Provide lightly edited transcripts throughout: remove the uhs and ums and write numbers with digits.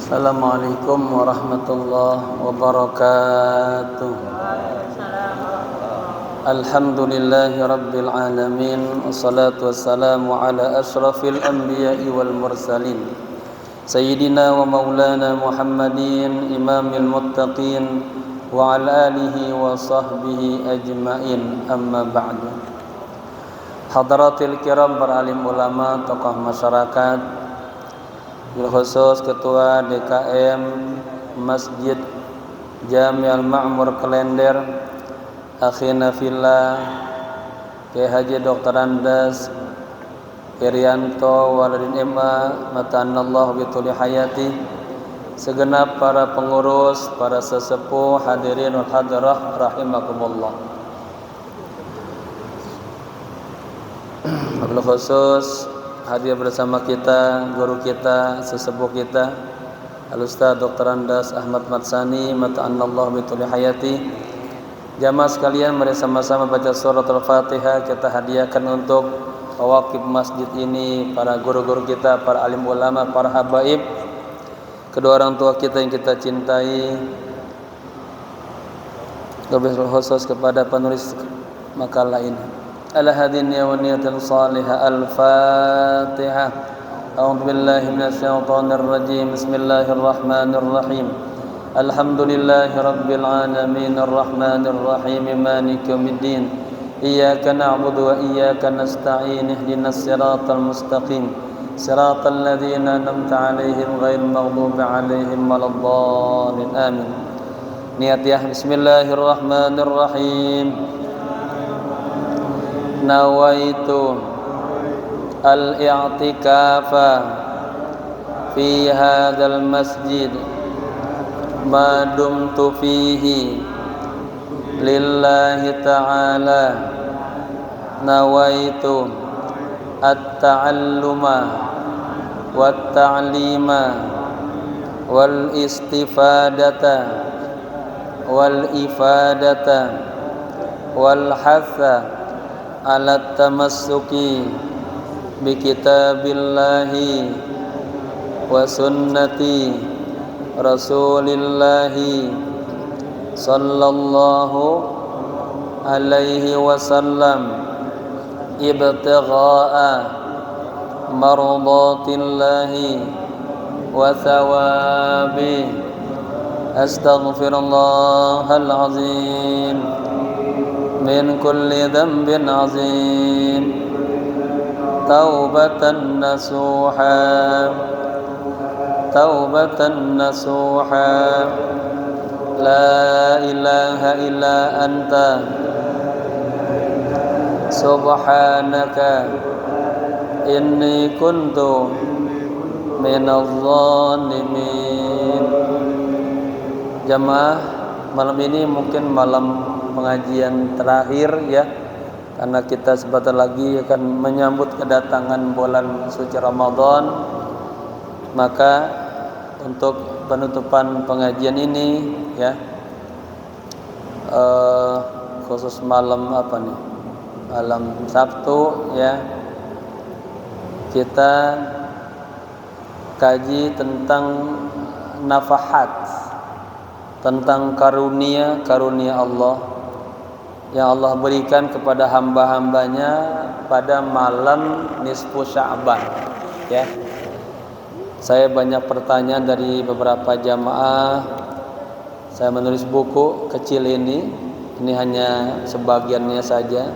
Assalamualaikum warahmatullahi wabarakatuh. Alhamdulillahi rabbil alamin. Wassalatu wassalamu ala ashrafil anbiya'i wal mursalin Sayyidina wa maulana Muhammadin imamil muttaqin wa ala alihi wa sahbihi ajma'in, amma ba'du. Hadratil kiram, para alim ulama, tokoh masyarakat, khusus Ketua DKM Masjid Jami' Al-Ma'mur Klender, akhina fillah Kiai Haji Dr. Andas Irianto Waladin Emma Mata'anallahu bituli hayati, segenap para pengurus, para sesepuh, hadirin wal hadirah rahimakumullah. Wabil khusus hadir bersama kita guru kita, sesepuh kita, Al-Ustaz Dr. Andas Ahmad Matsani Mata'anallahu bituli hayati. Jamaah sekalian, mari sama-sama baca surat Al-Fatihah. Kita hadiahkan untuk waqif masjid ini para guru-guru kita, para alim ulama, para habaib, kedua orang tua kita yang kita cintai. Wabil khusus kepada penulis makalah ini. Ala hadin ya wa niyatul salihah. Al-Fatihah. A'udzu billahi minasy syaithanir rajim. Bismillahirrahmanirrahim. Alhamdulillahi rabbil alamin arrahmanir rahim maliki yaumiddin. Iyyaka na'budu wa iyyaka nasta'in. Ihdinas siratal mustaqim. Siratal ladzina an'amta 'alaihim ghairil maghdubi 'alaihim waladdallin. Amin. Niat ya. Bismillahirrahmanirrahim. Nawaitu al-i'tikafa fi hadzal masjid ma dumtu fihi lillahi ta'ala. Nawaitu at-ta'alluma wat-ta'lima wal istifadata wal ifadata wal hatha ala tamassuki bi kitabillahi wa sunnati rasulillahi sallallahu alaihi wasallam ibtigha'a mardatillahi wa thawabi. Astaghfirullahal azim min kulli dhanbin azim, taubatan nasuha, taubatan nasuha. La ilaha illa anta subhanaka inni kuntu minadh dhalimin. Jamaah, malam ini mungkin malam pengajian terakhir ya, karena kita sebentar lagi akan menyambut kedatangan bulan suci Ramadan. Maka untuk penutupan pengajian ini ya, khusus malam apa nih, malam Sabtu ya, kita kaji tentang nafahat, tentang karunia Allah yang Allah berikan kepada hamba-hambanya pada malam nisfu Sya'ban ya. Saya banyak pertanyaan dari beberapa jamaah. Saya menulis buku kecil ini hanya sebagiannya saja.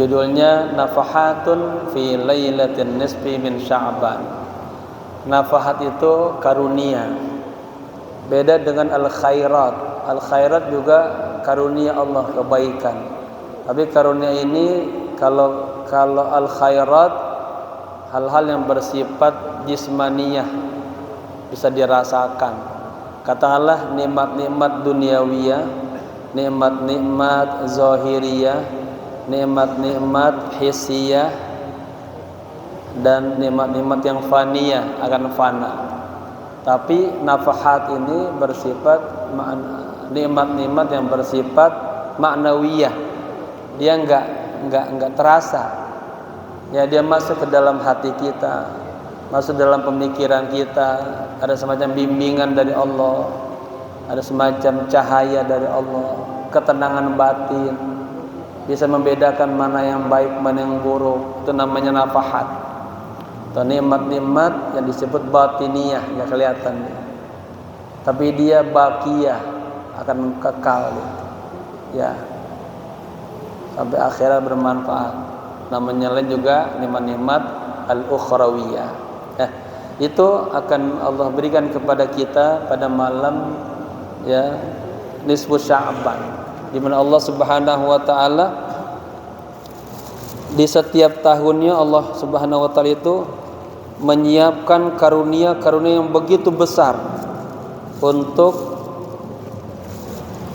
Judulnya Nafahatun fi Lailatin Nisfi min Sya'ban. Nafahat itu karunia. Beda dengan al-khairat. Al-khairat juga karunia Allah, kebaikan. Tapi karunia ini kalau al-khairat, hal-hal yang bersifat jismaniyah, bisa dirasakan. Katakanlah nikmat-nikmat duniawiyah, nikmat-nikmat zahiriyah, nikmat-nikmat hissiyah, dan nikmat-nikmat yang faniyah, akan fana. Tapi nafahat ini bersifat nikmat-nikmat yang bersifat maknawiyah. Dia enggak terasa. Ya, dia masuk ke dalam hati kita. masuk dalam pemikiran kita, ada semacam bimbingan dari Allah, ada semacam cahaya dari Allah, ketenangan batin, bisa membedakan mana yang baik, mana yang buruk. Itu namanya nafahat. Atau nikmat-nikmat yang disebut batiniyah, nggak kelihatan, tapi dia baqiyah, akan kekal, ya, sampai akhirat bermanfaat. Namanya lain juga nikmat-nikmat al-ukhrawiyah. Itu akan Allah berikan kepada kita pada malam, ya, nisfu Sya'ban, di mana Allah Subhanahu wa taala di setiap tahunnya Allah Subhanahu wa taala itu menyiapkan karunia-karunia yang begitu besar untuk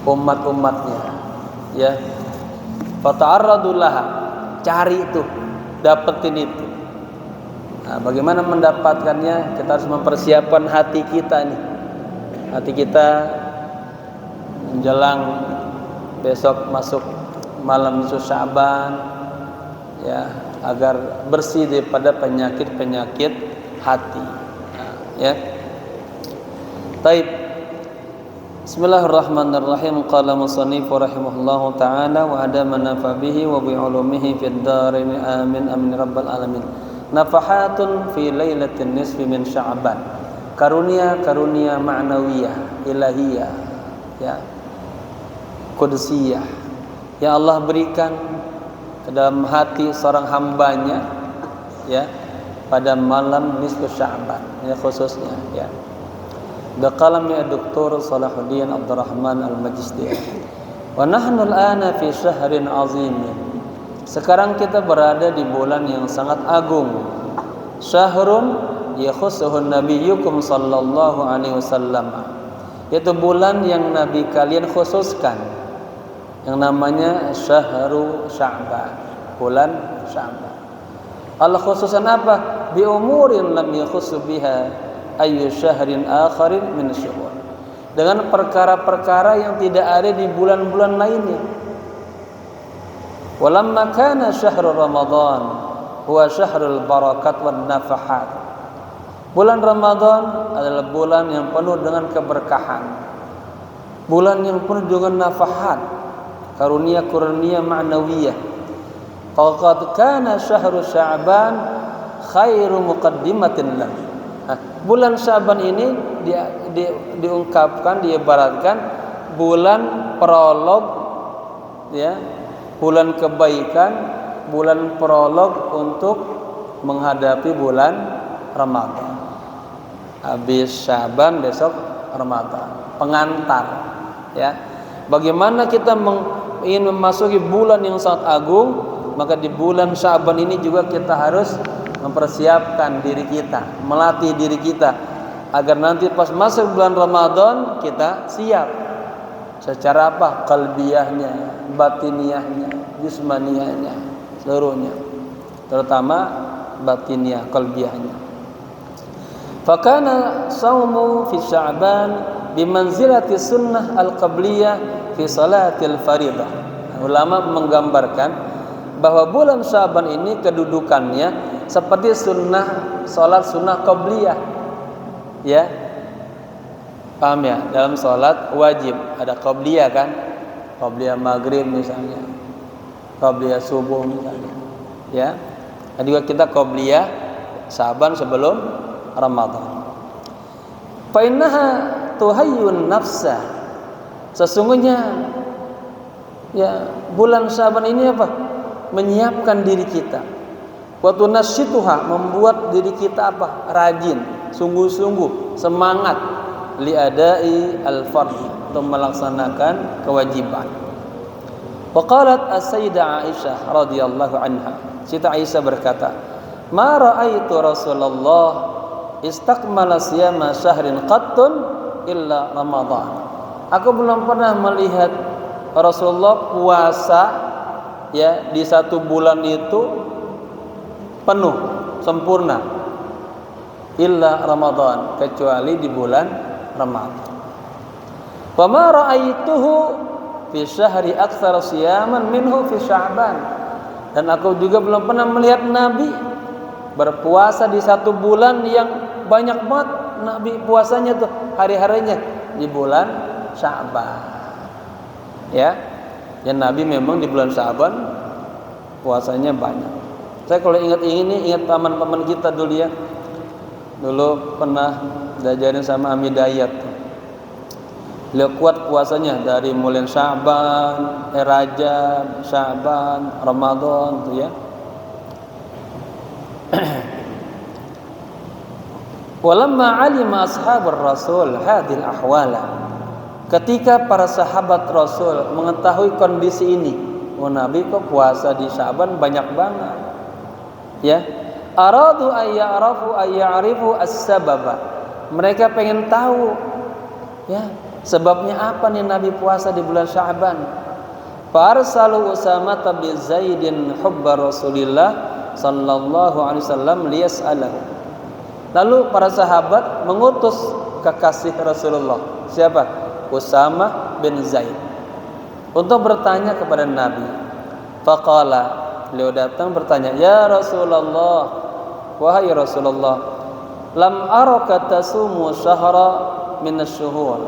umat-umatnya, ya. Fata'arradu laha, cari itu, dapetin itu. Nah, bagaimana mendapatkannya? Kita harus mempersiapkan hati kita nih. Hati kita menjelang besok masuk malam nisfu Sya'ban, ya, agar bersih daripada penyakit-penyakit hati. Nah, ya. Taib. Bismillahirrahmanirrahim. Qala musannif rahimahullahu taala wa adama nafa bihi wa bi ulumihi fid dharain amin amin rabbal alamin. Nafahatun fi lailatin nisfi min Sya'ban. Karunia-karunia ma'nawiyah, ilahiyah, ya, qudsiyah yang Allah berikan ke dalam hati seorang hambanya, ya, pada malam nisfu Sya'ban, ya, khususnya, ya. Biqalami Dr. Salahuddin Abdurrahman Al-Majdi. Wa nahnu al-ana fi syahrin 'azim. Sekarang kita berada di bulan yang sangat agung. Syahrun yakhussuhun nabiyyukum sallallahu alaihi wasallam. Yaitu bulan yang Nabi kalian khususkan, yang namanya Syahru Sya'ban, bulan Sya'ban. Allah khususkan apa? Bi umurin lam yakhussu biha ayyu syahrin akharin min syuhur. Dengan perkara-perkara yang tidak ada di bulan-bulan lainnya. Walamma kana syahrul Ramadan huwa syahrul barakat wan nafahat. Bulan Ramadan adalah bulan yang penuh dengan keberkahan, bulan yang penuh dengan nafahat, karunia-karunia ma'nawiyah. Faqad kana syahrul Sya'ban khairu muqaddimatin lahu. Bulan Sya'ban ini diungkapkan, diibaratkan bulan prolog, ya, bulan kebaikan, bulan prolog untuk menghadapi bulan Ramadan. Habis Sya'ban, besok Ramadan, pengantar, ya. Bagaimana kita ingin memasuki bulan yang sangat agung, maka di bulan Sya'ban ini juga kita harus mempersiapkan diri kita, melatih diri kita agar nanti pas masuk bulan Ramadan kita siap. Secara apa? Qalbiyahnya, batiniyahnya, jismaniyahnya, seluruhnya. Terutama batiniyah, qalbiyahnya. Fakana saumu fi Sya'ban bimanzilati sunnah al-qabliyah fi salatil faridah. Ulama menggambarkan bahwa bulan Sya'ban ini kedudukannya seperti salat sunnah qabliyah, ya. Paham ya? Dalam salat wajib ada qabliyah kan? Qabliyah maghrib misalnya, qabliyah subuh misalnya, ya. Dan juga kita qabliyah Sya'ban sebelum Ramadan. Fa innaha tuhayyun nafsa. Sesungguhnya, ya, bulan Sya'ban ini apa? Menyiapkan diri kita. Wa tunasyituha, membuat diri kita apa? Rajin, sungguh-sungguh, semangat liadai al-fardh, untuk melaksanakan kewajiban. Wa qalat as-sayyidah Aisyah radhiyallahu anha. Siti Aisyah berkata, "Ma ra'aitu Rasulullah istakmala siyama syahrin qattun illa Ramadan." Aku belum pernah melihat Rasulullah puasa, ya, di satu bulan itu penuh, sempurna, illa Ramadan, kecuali di bulan Ramadan. Wa ma ra'aituhu fi syahri aktsara siyaman minhu fi Sya'ban. Dan aku juga belum pernah melihat Nabi berpuasa di satu bulan yang banyak banget Nabi puasanya tuh hari-harinya di bulan Sya'ban. Ya, Nabi memang di bulan Sya'ban puasanya banyak. Saya kalau ingat paman-paman kita dulu ya. Dulu pernah diajarin sama Ami Dayat. Beliau kuat puasanya dari mulai Sya'ban, Rajab, Sya'ban, Ramadan tuh ya. Walamma alima ashabur Rasul hadil ahwala. Ketika para sahabat Rasul mengetahui kondisi ini, Nabi kok puasa di Sya'ban banyak banget. Ya. Aradu ayya'rifu as-sababa. Mereka pengen tahu ya, sebabnya apa nih Nabi puasa di bulan Sya'ban. Farsalu Usamah bin Zaidin hubba Rasulillah sallallahu alaihi wasallam liyas'alahu. Lalu para sahabat mengutus kekasih Rasulullah. Siapa? Usamah bin Zaid. Untuk bertanya kepada Nabi. Faqala, beliau datang bertanya, "Ya Rasulullah, wahai Rasulullah, lam araka tasumu syahra min asy-syuhur.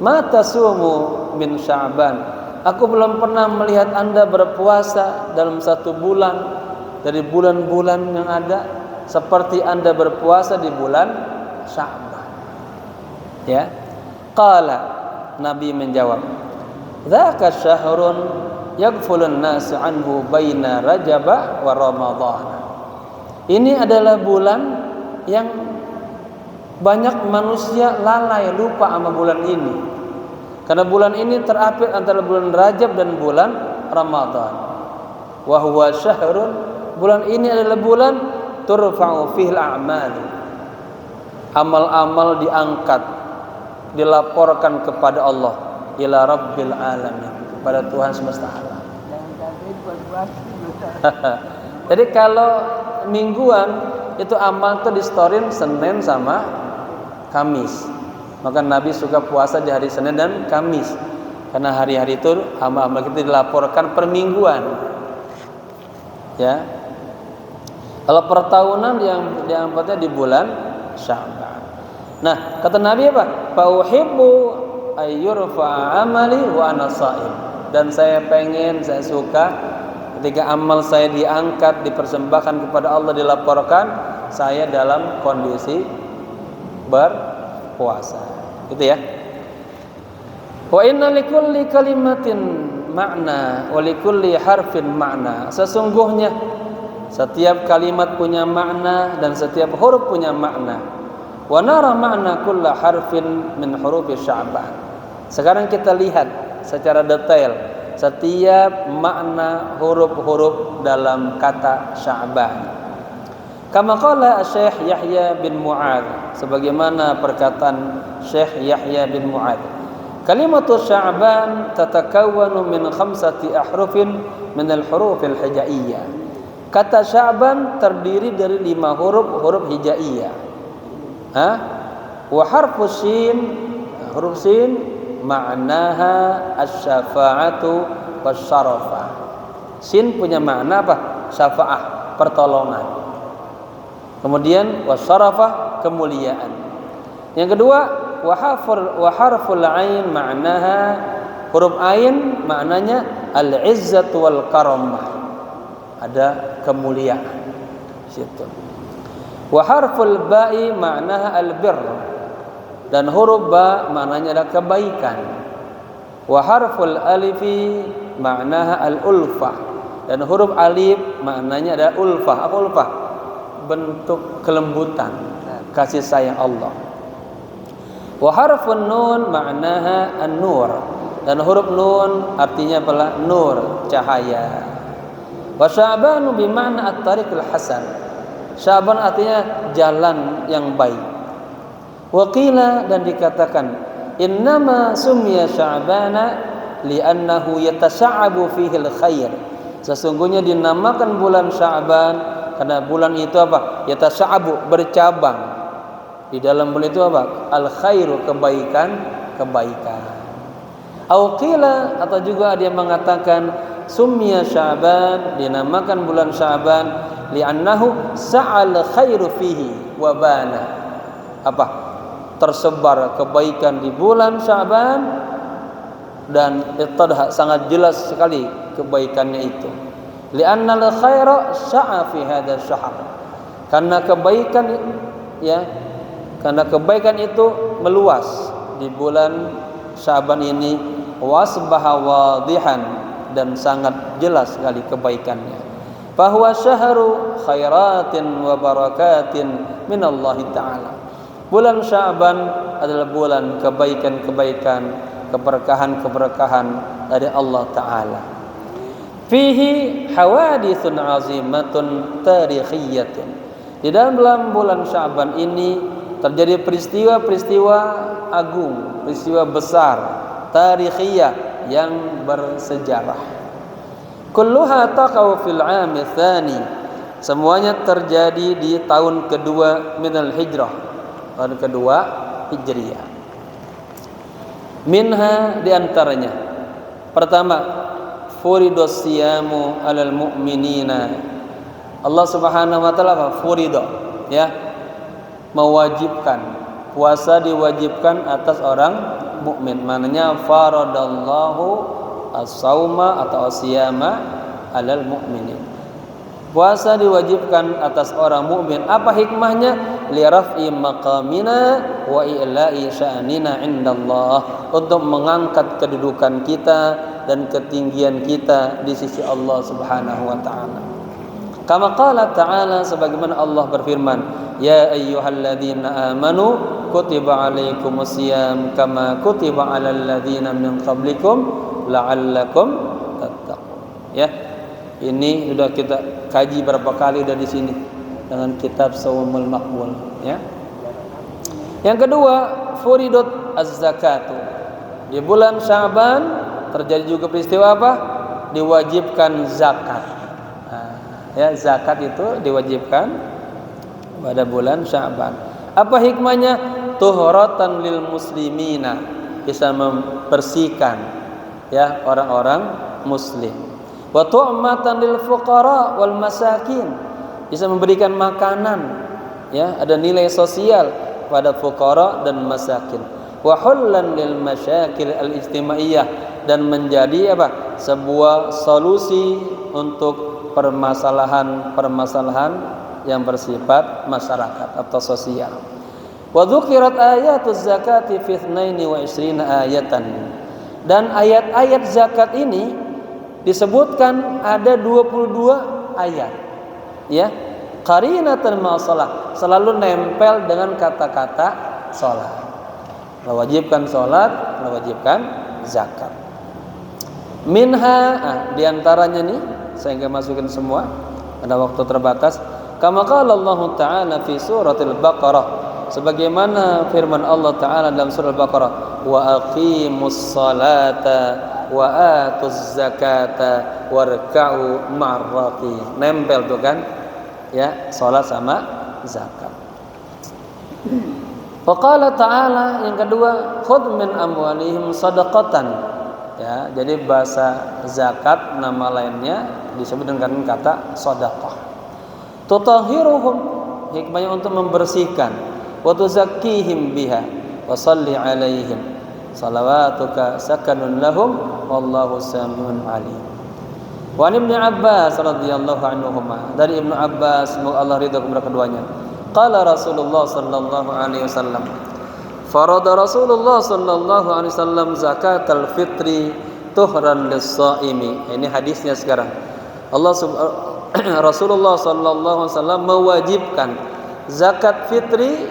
Ma tasumu min Sya'ban." Aku belum pernah melihat Anda berpuasa dalam satu bulan dari bulan-bulan yang ada seperti Anda berpuasa di bulan Sya'ban. Ya. Qala, Nabi menjawab, "Dzaka syahrun yaghfulun nas anhu baina Rajab wa Ramadan." Ini adalah bulan yang banyak manusia lalai, lupa sama bulan ini. Karena bulan ini terapit antara bulan Rajab dan bulan Ramadan. Wa huwa syahrun, bulan ini adalah bulan turfa'u fihil a'mal. Amal-amal diangkat, dilaporkan kepada Allah, ila rabbil alamin, kepada Tuhan semesta alam. Jadi kalau mingguan itu amal itu distorin Senin sama Kamis. Maka Nabi suka puasa di hari Senin dan Kamis, karena hari-hari itu amal-amal kita dilaporkan per mingguan. Ya. Kalau per tahunan yang diangkatnya di bulan Sya'ban. Nah, kata Nabi apa? Fa uhibbu ayyurfa amali wa ana sha'im. Dan saya suka ketika amal saya diangkat, dipersembahkan kepada Allah, dilaporkan, saya dalam kondisi berpuasa. Gitu ya. Wa inna likulli kalimatin makna wa likulli harfin makna. Sesungguhnya setiap kalimat punya makna dan setiap huruf punya makna. Wa nara makna kulla harfin min hurufi Sya'ban. Sekarang kita lihat secara detail setiap makna huruf-huruf dalam kata Sya'ban. Kama qala Syekh Yahya bin Mu'adz, sebagaimana perkataan Syekh Yahya bin Mu'adz, kalimatu Sya'ban tatakawwanu min 5 ahrufin min al-huruf al-hijaiyah. Kata Sya'ban terdiri dari 5 huruf hijaiyah. Wa harfu shin, huruf shin ma'naha asy-syafa'atu wasyarafah. Shin punya makna apa? Syafa'ah, pertolongan. Kemudian wasyarafah, kemuliaan. Yang kedua, wa harful ain ma'naha, huruf ain maknanya al-izzatu wal karamah. Ada kemuliaan situ. Wa harful ba'i ma'naha al-birr, dan huruf ba maknanya adalah kebaikan. Wa harful alifi ma'naha al-ulfah, dan huruf alif maknanya adalah ulfah. Apa ulfah? Bentuk kelembutan, kasih sayang Allah. Wa harfun nun ma'naha an-nur, dan huruf nun artinya adalah nur, cahaya. Wa Sya'banu bi ma'na at-tariqul hasan, Sya'ban artinya jalan yang baik. Wa qila, dan dikatakan, innama summiya Sya'bana li'annahu yatasa'abu fihi al-khair. Sesungguhnya dinamakan bulan Sya'ban karena bulan itu apa? Yatasa'abu, bercabang. Di dalam bulan itu apa? Al-khairu, kebaikan. Au qila, atau juga dia mengatakan summiya Sya'ban, dinamakan bulan Sya'ban li'annahu sa'al khairu fihi wa bana. Apa? Tersebar kebaikan di bulan Sya'ban dan ittadha, sangat jelas sekali kebaikannya itu. Li'annal khaira sya'a fi hadzal syahr. Karena kebaikan itu meluas di bulan Sya'ban ini, wasbaha wadihan, dan sangat jelas sekali kebaikannya. Fahuwa syahru khairatin wa barakatin minallahi ta'ala. Bulan Sya'ban adalah bulan kebaikan-kebaikan, keberkahan-keberkahan dari Allah Ta'ala. Fihi hawadithun azimatun tarikhiyatun. Di dalam bulan Sya'ban ini terjadi peristiwa-peristiwa agung, peristiwa besar, tarikhiyah, yang bersejarah. Kulluha taqau fil 'ami tsani. Semuanya terjadi di tahun kedua minal hijrah, tahun kedua Hijriah. Minha, diantaranya, pertama, furidos siyamu alal mu'minina. Allah Subhanahu wa taala furido, ya, mewajibkan, puasa diwajibkan atas orang mukmin. Maknanya faradallahu as-sauma atau as-siyama alal mu'minin. Puasa diwajibkan atas orang mukmin. Apa hikmahnya? Li raf'i maqamina wa ila'i sya'nina indallah, untuk mengangkat kedudukan kita dan ketinggian kita di sisi Allah Subhanahu wa taala. Kama qala ta'ala, sebagaimana Allah berfirman, ya ayyuhalladzina amanu kutiba alaikumusiyam kama kutiba alal ladzina min qablikum la'allakum tattaqun. Ya, ini sudah kita kaji berapa kali udah di sini dengan kitab Shaumul Maqbul, ya. Yang kedua, furidut az-zakatu. Di bulan Sya'ban terjadi juga peristiwa apa? Diwajibkan zakat. Ya, zakat itu diwajibkan pada bulan Sya'ban. Apa hikmahnya? Tuhratan lil muslimina, bisa membersihkan, ya, orang-orang muslim. Wa tu'matan lil fuqara wal masakin, bisa memberikan makanan, ya, ada nilai sosial pada fuqara dan masakin. Wa hullan lil masyakil al ijtimaiyah, dan menjadi apa? Sebuah solusi untuk permasalahan-permasalahan yang bersifat masyarakat atau sosial. Wa dzukirat ayatuz zakati fi 22 ayatan. Dan ayat-ayat zakat ini disebutkan ada 22 ayat. Ya, qarinatan ma shalah, selalu nempel dengan kata-kata salat. Mewajibkan salat, mewajibkan zakat. Minha, diantaranya nih, saya enggak masukin semua, ada waktu terbatas. Kama qala Allah Ta'ala fi suratil Baqarah, sebagaimana firman Allah Ta'ala dalam surah Al-Baqarah, wa aqimus salata wa atuz zakata warka'u ma'arraqi. Nempel tuh kan, ya, salat sama zakat. Wa qala Ta'ala, yang kedua, khudh min amwalihim sadaqatan. Ya, jadi bahasa zakat nama lainnya disebut dengan kata sedekah. Tutahhiruhum, hikmahnya untuk membersihkan. Wa tuzakkihim biha wa shalli alaihim salawatuka sakanun lahum wallahu samiun alim. Wa Ibnu Abbas radhiyallahu anhuma, dari Ibnu Abbas, semoga Allah ridha kepada keduanya. Qala Rasulullah sallallahu alaihi wasallam, farada Rasulullah sallallahu alaihi wasallam zakatal fitri tuhran lis-shaimi. Ini hadisnya sekarang. Rasulullah sallallahu alaihi wasallam mewajibkan zakat fitri.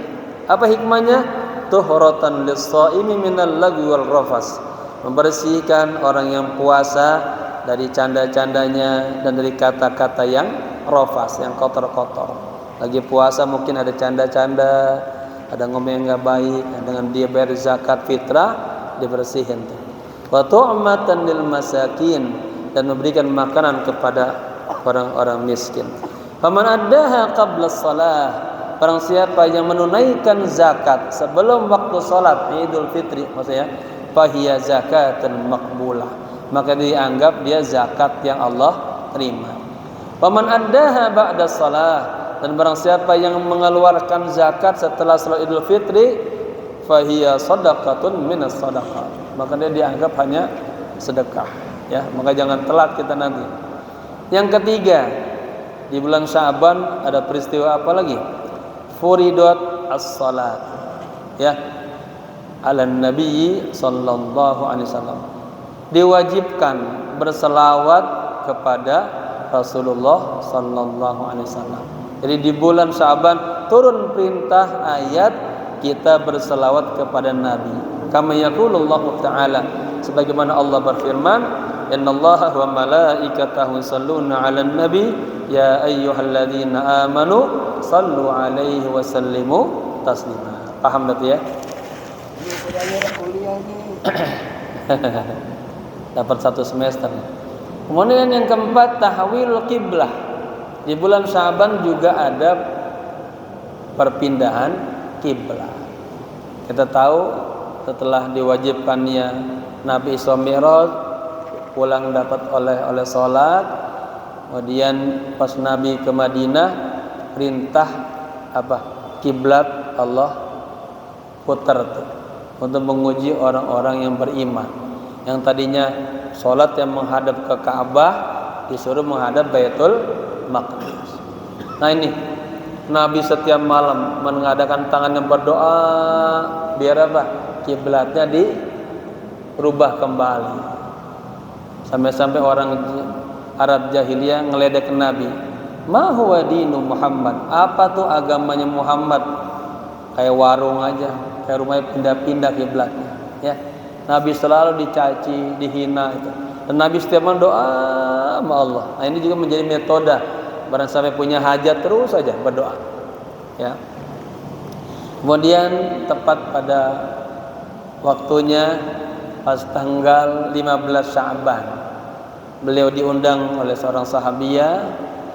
Apa hikmahnya? Tuhratan lis-shaimi minal lagwi wal rafas, membersihkan orang yang puasa dari canda-candanya dan dari kata-kata yang rafas, yang kotor-kotor. Lagi puasa mungkin ada canda-canda, ada ngomong yang enggak baik, dengan dia bayar zakat fitrah dibersihin tuh. Wa tu'matan lil masakin, dan memberikan makanan kepada orang-orang miskin. Faman addaha qabla shalah, barang siapa yang menunaikan zakat sebelum waktu salat Idul Fitri, maksudnya fahiya zakatan maqbulah, maka dianggap dia zakat yang Allah terima. Faman addaha ba'da shalah, dan barang siapa yang mengeluarkan zakat setelah salat Idul Fitri, fahiya shadaqatun minas shadaqat, maka dia dianggap hanya sedekah, ya. Maka jangan telat kita nanti. Yang ketiga, di bulan Sya'ban ada peristiwa apa lagi? Furidat as-salat, ya, ala Nabi sallallahu alaihi wasallam. Diwajibkan berselawat kepada Rasulullah sallallahu alaihi wasallam. Jadi di bulan Sya'ban turun perintah ayat kita berselawat kepada Nabi. Kama yaqulullahu ta'ala, sebagaimana Allah berfirman, innallaha wa malaikatahu yusholluna 'alan nabi ya ayyuhalladzina amanu shallu 'alaihi wa sallimu taslima. Paham berarti ya? Dapat 1 semester. Kemudian yang keempat, tahwil qiblah. Di bulan Sya'ban juga ada perpindahan kiblat. Kita tahu setelah diwajibkannya Nabi Isra Mi'raj, pulang dapat oleh salat. Kemudian pas Nabi ke Madinah, perintah apa? Kiblat Allah putar tuh, untuk menguji orang-orang yang beriman. Yang tadinya salat yang menghadap ke Ka'bah disuruh menghadap Baitul Maqdis. Nah ini Nabi setiap malam mengadakan tangannya berdoa biar apa? Kiblatnya dirubah kembali. Sampai-sampai orang Arab jahiliyah ngeledek Nabi. Ma huwa dinu Muhammad? Apa tuh agamanya Muhammad? Kayak warung aja, kayak rumahnya pindah-pindah kiblatnya, ya. Nabi selalu dicaci, dihina itu. Dan Nabi setiap malam doa sama Allah. Nah, ini juga menjadi metode. Barang sampai punya hajat terus saja berdoa, ya. Kemudian tepat pada waktunya pas tanggal 15 Sya'ban, beliau diundang oleh seorang sahabiah,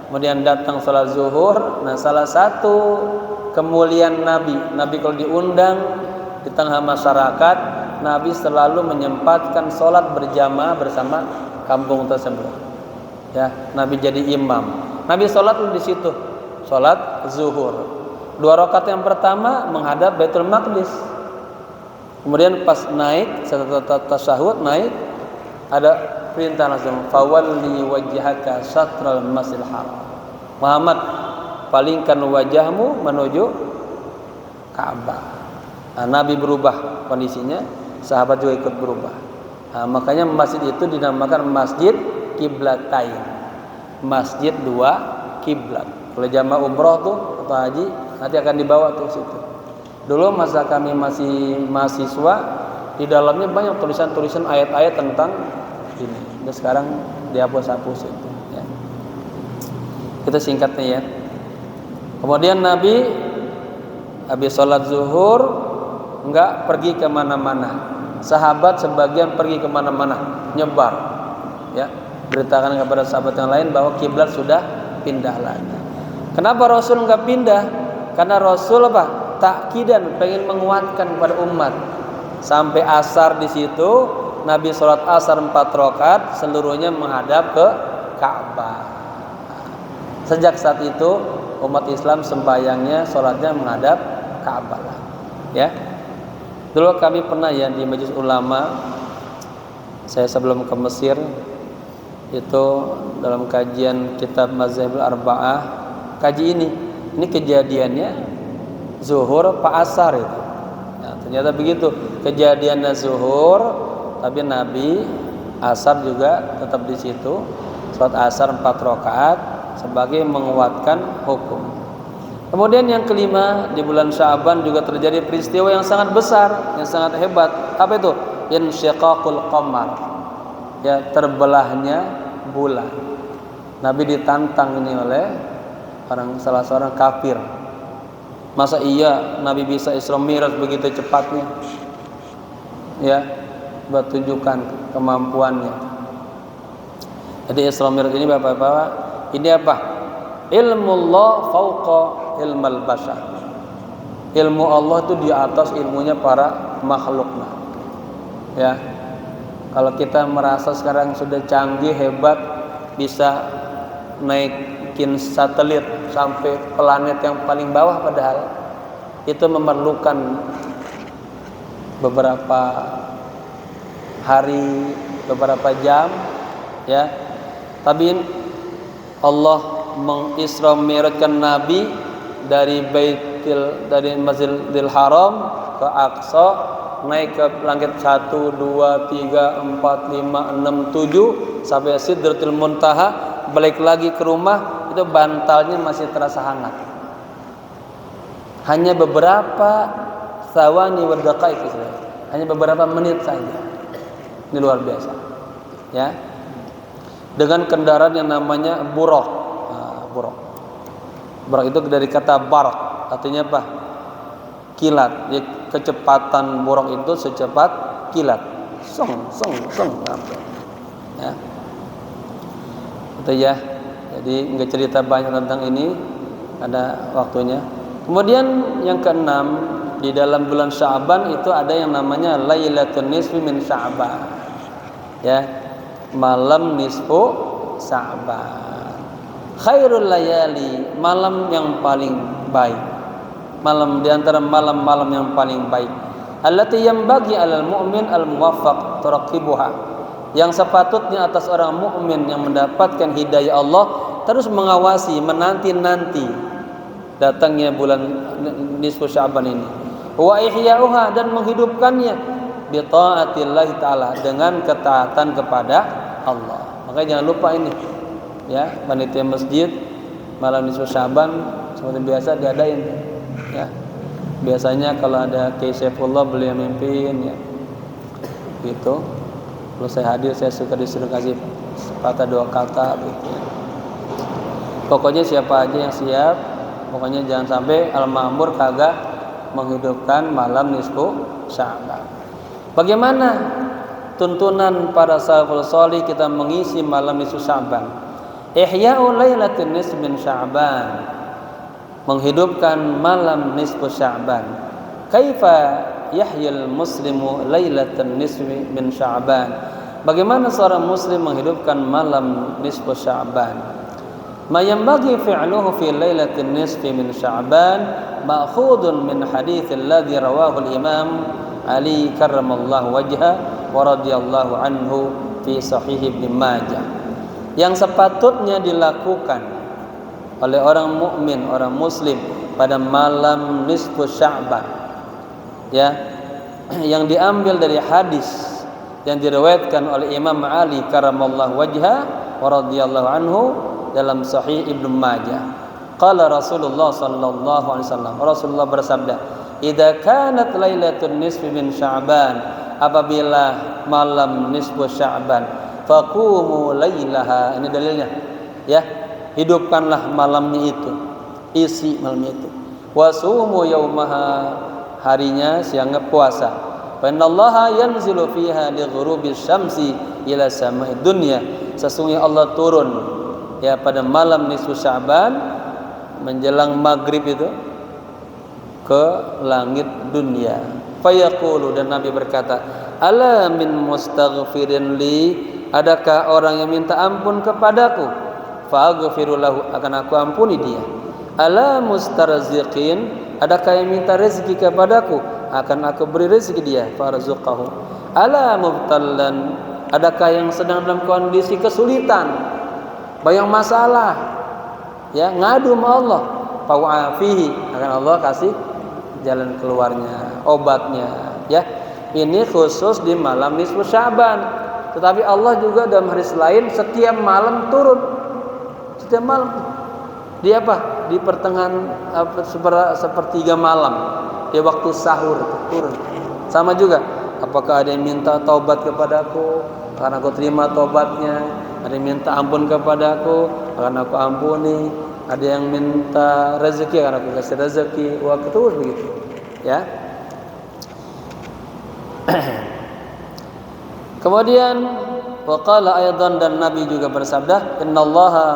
kemudian datang salat zuhur. Nah, salah satu kemuliaan Nabi kalau diundang di tengah masyarakat, Nabi selalu menyempatkan salat berjamaah bersama kampung tersebut, ya. Nabi jadi imam. Nabi salat di situ, salat zuhur. 2 rakaat yang pertama menghadap Baitul Maqdis. Kemudian pas naik setelah tasyahud naik, ada perintah langsung, fawalli wajhaka syatral masjidil haram. Muhammad, palingkan wajahmu menuju Ka'bah. Nah, Nabi berubah kondisinya, sahabat juga ikut berubah. Nah, makanya masjid itu dinamakan Masjid Qiblatain. Masjid 2 kiblat. Kalau jamaah umroh tuh atau haji nanti akan dibawa tuh situ. Dulu masa kami masih mahasiswa, di dalamnya banyak tulisan-tulisan ayat-ayat tentang ini. Dan sekarang dihapus-hapus itu, ya. Kita singkatnya, ya. Kemudian Nabi habis sholat zuhur enggak pergi kemana-mana. Sahabat sebagian pergi kemana-mana, nyebar, ya. Beritakan kepada sahabat yang lain bahwa kiblat sudah pindah lagi. Kenapa Rasul enggak pindah? Karena Rasul apa? Takkidan, pengen menguatkan kepada umat. Sampai asar di situ, Nabi sholat asar 4 rakaat, seluruhnya menghadap ke Ka'bah. Sejak saat itu umat Islam sembahyangnya, sholatnya menghadap Ka'bah, ya. Dulu kami pernah ya di Majelis Ulama, saya sebelum ke Mesir itu dalam kajian kitab Mazhabul Arba'ah, kaji ini kejadiannya zuhur pak asar itu. Ya, ternyata begitu kejadiannya zuhur, tapi Nabi asar juga tetap di situ, salat asar 4 rakaat sebagai menguatkan hukum. Kemudian yang kelima, di bulan Sya'ban juga terjadi peristiwa yang sangat besar, yang sangat hebat. Apa itu? Insyiqaqul qamar, ya, terbelahnya bulan. Nabi ditantang ini oleh salah seorang kafir. Masa iya Nabi bisa Isra Mi'raj begitu cepatnya? Ya, buat tunjukkan kemampuannya. Jadi Isra Mi'raj ini Bapak-bapak, ini apa? Ilmullah fauqa ilmal bashar. Ilmu Allah itu di atas ilmunya para makhluk. Ya. Kalau kita merasa sekarang sudah canggih, hebat, bisa naikin satelit sampai planet yang paling bawah, padahal itu memerlukan beberapa hari, beberapa jam, ya. Tapi Allah mengisra mi'rajkan Nabi dari Masjidil Haram ke Aqsa, naik ke langit 1, 2, 3, 4, 5, 6, 7 sampai Sidratul Muntaha, balik lagi ke rumah, itu bantalnya masih terasa hangat. Hanya beberapa sawani wa daqaiq, hanya beberapa menit saja. Ini luar biasa, ya. Dengan kendaraan yang namanya buraq. Buraq itu dari kata barak, artinya apa? Kilat. Jadi kecepatan buraq itu secepat kilat. Song. Ya. Itu ya. Jadi nggak cerita banyak tentang ini, ada waktunya. Kemudian yang keenam, di dalam bulan Sya'ban itu ada yang namanya Lailatul Nisfi min Sya'ban. Ya, malam nisfu Sya'ban. Khairul layali, malam yang paling baik. Malam di antara malam-malam yang paling baik. Allati yanbaghi 'alal mu'min al-muwaffaq turaqibuha. Yang sepatutnya atas orang mukmin yang mendapatkan hidayah Allah terus mengawasi, menanti-nanti datangnya bulan nisfu Sya'ban ini. Wa ihya'uha, dan menghidupkannya bi ta'atillah taala, dengan ketaatan kepada Allah. Makanya jangan lupa ini, ya, panitia masjid malam nisfu Sya'ban seperti biasa diadain, ya. Biasanya kalau ada Kiai Saifullah beliau mimpin, ya. Gitu. Kalau saya hadir, saya suka disuruh kasih sepatah dua kata, gitu, ya. Pokoknya siapa aja yang siap, pokoknya jangan sampai al-ma'mur kagak menghidupkan malam nisfu Sya'ban. Bagaimana tuntunan para salafus salih kita mengisi malam nisfu Sya'ban? Ihya'u lailatin nisfi min Sya'ban, menghidupkan malam nisfu Sya'ban. Kaifa yahyil muslimu lailatan nisfi min Sya'ban? Bagaimana seorang muslim menghidupkan malam nisfu Sya'ban? Ma yanbaghi fi'luhu fi lailatin nisfi min Sya'ban ma'khudun min haditsil ladzi rawahu al-Imam Ali karramallahu wajha wa radhiyallahu anhu fi sahih Ibnu Majah. Yang sepatutnya dilakukan oleh orang mukmin, orang muslim pada malam nisfu Sya'ban, ya, yang diambil dari hadis yang diriwayatkan oleh Imam Ali karramallahu wajha wa radhiyallahu anhu dalam sahih Ibnu Majah. Qala Rasulullah sallallahu alaihi wasallam, Rasulullah bersabda, "Idza kanat lailatul nisfi min Sya'ban," apabila malam nisfu Sya'ban, "faqumu lailaha," ini dalilnya, ya, hidupkanlah malamnya itu, isi malamnya itu. "Wasumu yaumaha," harinya siangnya puasa. "Fa innallaha yanzilu fiha li ghurubi syamsi ila samai dunya," sesungguhnya Allah turun, ya, pada malam nisfu Sya'ban menjelang maghrib itu ke langit dunia. Fayaqulu, dan Nabi berkata, "Ala min mustaghfirin li," adakah orang yang minta ampun kepadaku? Fa'aghfiru lahu, akan aku ampuni dia. "Ala mustarziqin," adakah yang minta rezeki kepadaku? Akan aku beri rezeki dia. Farzuqahu. "Ala mubtallan," adakah yang sedang dalam kondisi kesulitan, banyak masalah, ya, ngadu sama Allah, fa'afihi, akan Allah kasih jalan keluarnya, obatnya, ya. Ini khusus di malam nisfu Sya'ban. Tetapi Allah juga dalam hadis lain setiap malam turun. Setiap malam. Di apa? Di pertengahan sepertiga malam, di waktu sahur turun. Sama juga, apakah ada yang minta taubat kepadaku, karena aku terima taubatnya. Ada yang minta ampun kepadaku, akan aku ampuni. Ada yang minta rezeki, akan aku kasih rezeki. Wah, terus begitu, ya. Kemudian waqala aidan, dan Nabi juga bersabda, "Innallaha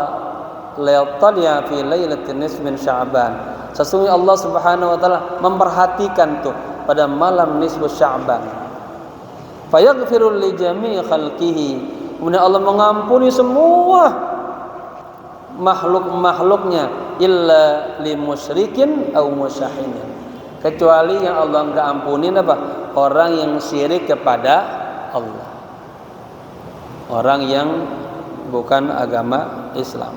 la yattali'a fi lailatin nisfi min Sya'ban." Sesungguhnya Allah Subhanahu wa taala memperhatikan tuh pada malam nisfu Sya'ban. fayaghfiru li jami'i khalqihi, kemudian Allah mengampuni semua makhluk-makhluknya, illa li musyrikin aw musyahinin, kecuali yang Allah enggak ampunin apa? Orang yang syirik kepada Allah, orang yang bukan agama Islam.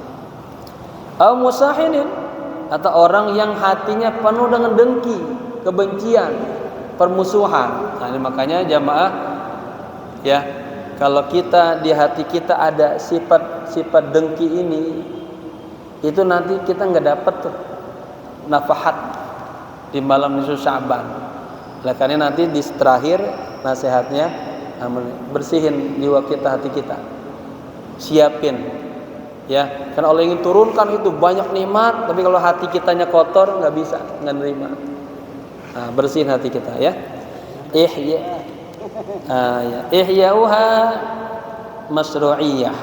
Aw musahinin, atau orang yang hatinya penuh dengan dengki, kebencian, permusuhan. Nah, ini makanya jamaah ya, kalau kita di hati kita ada sifat dengki ini, itu nanti kita nggak dapat tuh nafahat di malam nisfu Sya'ban. Oleh karena nanti di terakhir nasihatnya, bersihin jiwa kita, hati kita, siapin ya, karena Allah ingin turunkan itu banyak nikmat, tapi kalau hati kitanya kotor nggak bisa, nggak nerima. Nah, bersihin hati kita ya. Ihya'uha masyru'iyah,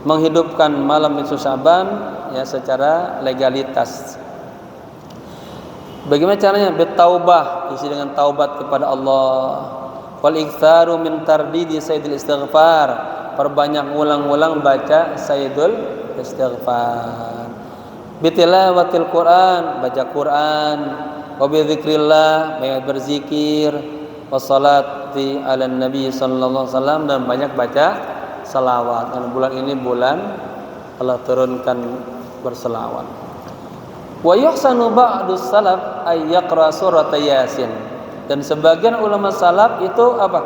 menghidupkan malam nisfu Sya'ban ya secara legalitas. Bagaimana caranya? Bertaubah, isi dengan taubat kepada Allah. Wal iktsaru min tardidi sayyidil istighfar, perbanyak ulang-ulang baca sayyidul istighfar. Bitilawatil Quran, baca Quran. Wa bi dzikrillah, banyak berzikir. Wassalati ala nabi sallallahu alaihi wasallam, dan banyak baca salawat. Karena bulan ini bulan Allah turunkan berselawat. Wa yuhsanu ba'du salaf ay yaqra surat Yasin, dan sebagian ulama salaf itu apa?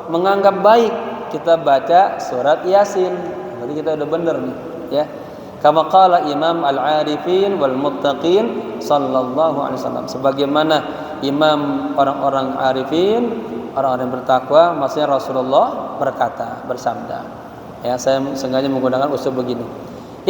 Menganggap baik kita baca surat Yasin. Jadi kita udah benar nih ya. Kama qala Imam al-Arifin wal Muttaqin sallallahu alaihi wasallam, sebagaimana imam orang-orang arifin, orang-orang yang bertakwa, maksudnya Rasulullah berkata, bersabda. Ya, saya sengaja menggunakan usul begini.